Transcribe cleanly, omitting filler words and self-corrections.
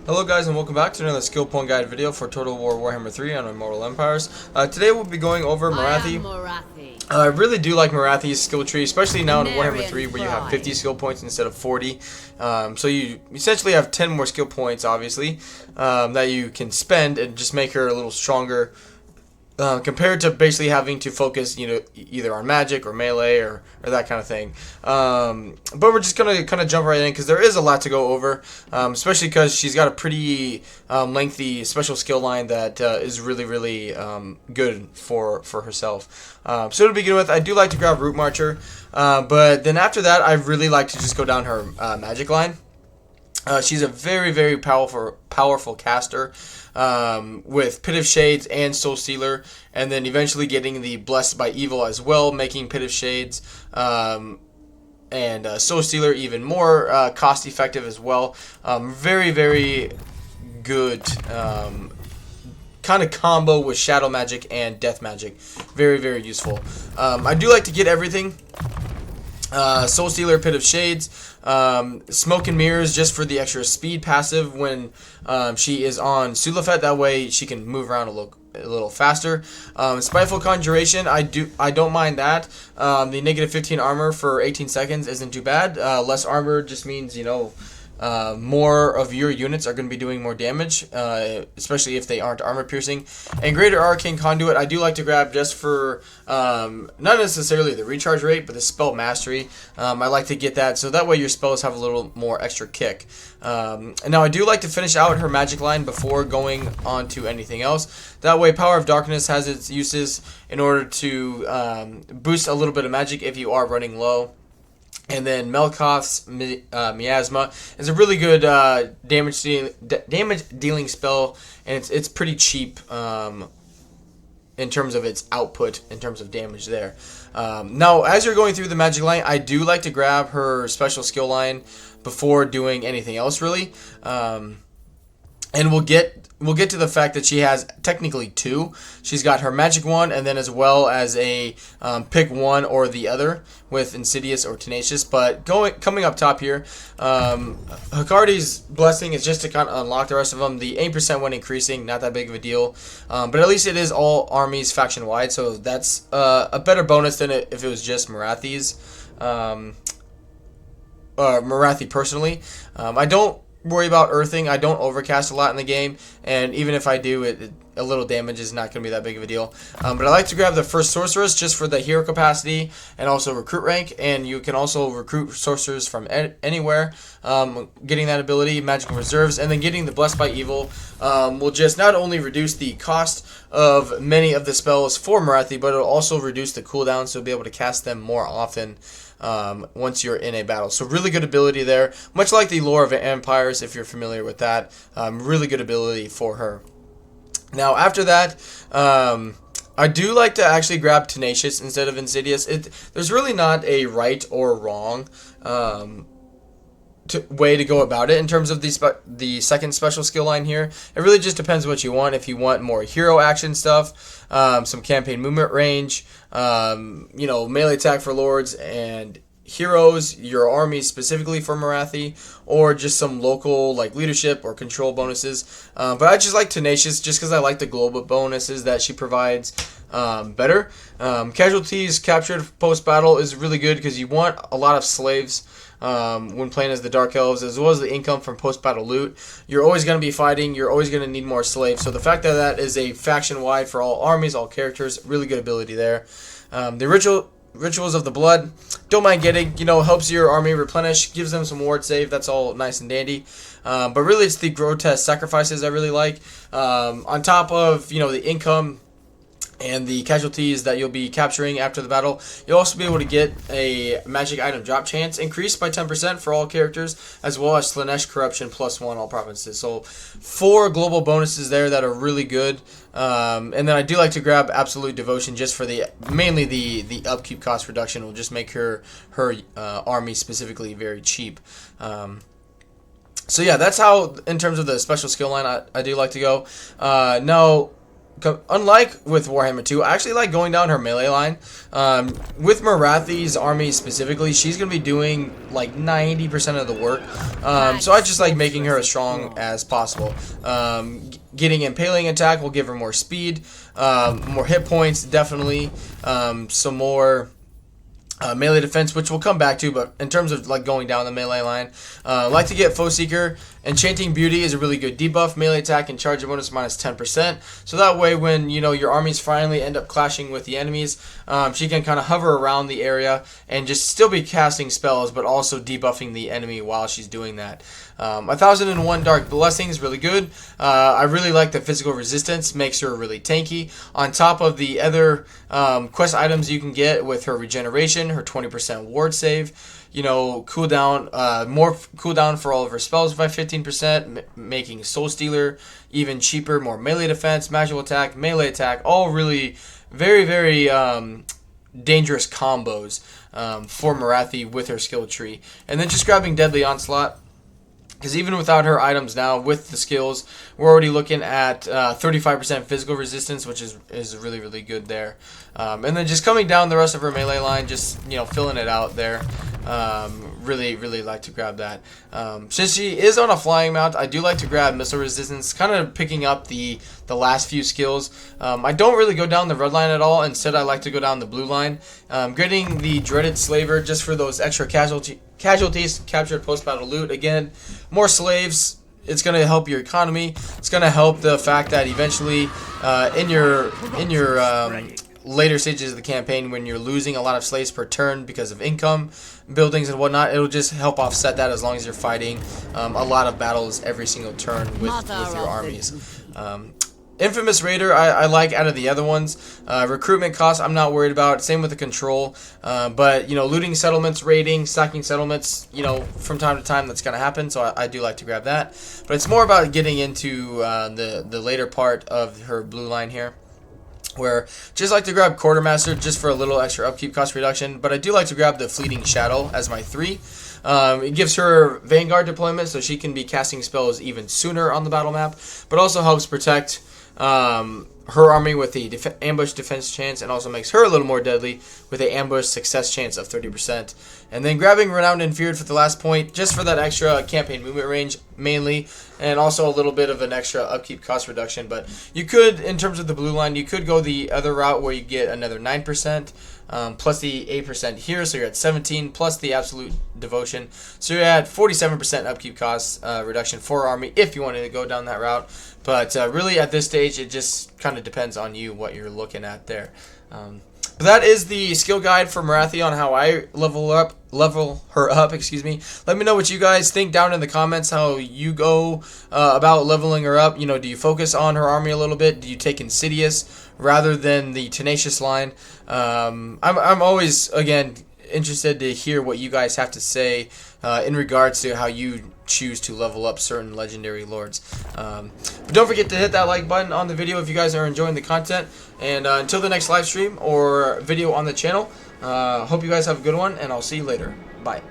Hello guys and welcome back to another skill point guide video for Total War Warhammer 3 on Immortal Empires. Today we'll be going over Morathi. I really do like Morathi's skill tree, especially now in Warhammer 3 where you have 50 skill points instead of 40. So you essentially have 10 more skill points, obviously, that you can spend and just make her a little stronger. Compared to basically having to focus, either on magic or melee or that kind of thing. But we're just going to kind of jump right in because there is a lot to go over, especially because she's got a pretty lengthy special skill line that is really, really good for herself. So to begin with, I do like to grab Root Marcher, but then after that, I really like to just go down her magic line. She's a very, very powerful caster with Pit of Shades and Soul Stealer, and then eventually getting the Blessed by Evil as well, making Pit of Shades and Soul Stealer even more cost effective as well. Very, very good kind of combo with Shadow Magic and Death Magic. Very, very useful. I do like to get everything. Soul Stealer, Pit of Shades, Smoke and Mirrors just for the extra speed passive when she is on Sulafet. That way she can move around a little faster. Spiteful Conjuration, I don't mind that. The negative 15 armor for 18 seconds isn't too bad. Less armor just means more of your units are going to be doing more damage, especially if they aren't armor piercing. And Greater Arcane Conduit, I do like to grab just for not necessarily the recharge rate, but the spell mastery. I like to get that so that way your spells have a little more extra kick. And now I do like to finish out her magic line before going on to anything else. That way Power of Darkness has its uses in order to boost a little bit of magic if you are running low. And then Melkoth's Miasma is a really good damage dealing spell, and it's pretty cheap in terms of its output, in terms of damage there. Now, as you're going through the magic line, I do like to grab her special skill line before doing anything else, really. And we'll get to the fact that she has technically two. She's got her magic one, and then as well as a pick one or the other with Insidious or Tenacious. But coming up top here, Hakardi's Blessing is just to kind of unlock the rest of them. The 8% when increasing, not that big of a deal. But at least it is all armies faction wide, so that's a better bonus than if it was just Morathi's. Morathi personally. I don't worry about earthing. I don't overcast a lot in the game, and even if I do, a little damage is not going to be that big of a deal. But I like to grab the first sorceress just for the hero capacity and also recruit rank, and you can also recruit sorcerers from anywhere. Getting that ability, magical reserves, and then getting the Blessed by Evil will just not only reduce the cost of many of the spells for Morathi, but it'll also reduce the cooldown, so you'll be able to cast them more often once you're in a battle. So really good ability there, much like the Lore of Empires, if you're familiar with that. Really good ability for her. Now after that, I do like to actually grab Tenacious instead of Insidious. There's really not a right or wrong way to go about it in terms of the second special skill line here. It really just depends what you want. If you want more hero action stuff, some campaign movement range, melee attack for lords and heroes, your army specifically for Morathi, or just some local like leadership or control bonuses. But I just like Tenacious just because I like the global bonuses that she provides better. Casualties captured post-battle is really good because you want a lot of slaves when playing as the Dark Elves, as well as the income from post-battle loot. You're always going to be fighting. You're always going to need more slaves. So the fact that that is a faction-wide for all armies, all characters, really good ability there. The Rituals of the Blood, don't mind getting, helps your army replenish, gives them some ward save, that's all nice and dandy. But really it's the grotesque sacrifices I really like. On top of, the income and the casualties that you'll be capturing after the battle, you'll also be able to get a magic item drop chance increased by 10% for all characters, as well as Slanesh Corruption +1 all provinces. So 4 global bonuses there that are really good. And then I do like to grab Absolute Devotion just for mainly the upkeep cost reduction. Will just make her army specifically very cheap. So yeah, that's how in terms of the special skill line I do like to go. Now unlike with Warhammer 2, I actually like going down her melee line. With Morathi's army specifically, she's going to be doing like 90% of the work. So I just like making her as strong as possible. Getting impaling attack will give her more speed, more hit points, definitely. Some more melee defense, which we'll come back to, but in terms of like going down the melee line, like to get Foe Seeker. Enchanting Beauty is a really good debuff. Melee attack and charge bonus minus 10%. So that way, when your armies finally end up clashing with the enemies, she can kind of hover around the area and just still be casting spells, but also debuffing the enemy while she's doing that. 1001 Dark Blessing is really good. I really like the physical resistance, makes her really tanky. On top of the other quest items you can get with her regeneration, her 20% ward save, cooldown, more cooldown for all of her spells by 15%, making Soul Stealer even cheaper, more melee defense, magical attack, melee attack, all really very, very dangerous combos for Morathi with her skill tree. And then just grabbing Deadly Onslaught, because even without her items now, with the skills, we're already looking at 35% physical resistance, which is really, really good there. And then just coming down the rest of her melee line, just filling it out there. Really, really like to grab that. Since she is on a flying mount, I do like to grab missile resistance, kind of picking up the last few skills. I don't really go down the red line at all. Instead, I like to go down the blue line. Getting the Dreaded Slaver just for those extra casualties, captured post-battle loot. Again, more slaves. It's going to help your economy. It's going to help the fact that eventually in your later stages of the campaign, when you're losing a lot of slaves per turn because of income, buildings and whatnot, it'll just help offset that as long as you're fighting a lot of battles every single turn with your armies. Infamous Raider, I like out of the other ones. Recruitment costs, I'm not worried about. Same with the control. But, looting settlements, raiding, sacking settlements, from time to time that's going to happen. So I do like to grab that. But it's more about getting into the later part of her blue line here, where just like to grab Quartermaster just for a little extra upkeep cost reduction. But I do like to grab the Fleeting Shadow as my 3. It gives her Vanguard deployment, so she can be casting spells even sooner on the battle map, but also helps protect her army with the ambush defense chance, and also makes her a little more deadly with an ambush success chance of 30%. And then grabbing Renowned and Feared for the last point, just for that extra campaign movement range mainly, and also a little bit of an extra upkeep cost reduction. But you could, in terms of the blue line, you could go the other route where you get another 9%. Plus the 8% here, so you're at 17, plus the Absolute Devotion. So you're at 47% upkeep cost reduction for army if you wanted to go down that route. But really at this stage, it just kind of depends on you what you're looking at there. But that is the skill guide for Morathi on how I level her up, excuse me. Let me know what you guys think down in the comments, how you go about leveling her up. Do you focus on her army a little bit? Do you take Insidious rather than the Tenacious line? I'm always, again, interested to hear what you guys have to say in regards to how you choose to level up certain legendary lords. But don't forget to hit that like button on the video if you guys are enjoying the content. And until the next live stream or video on the channel, hope you guys have a good one, and I'll see you later. Bye.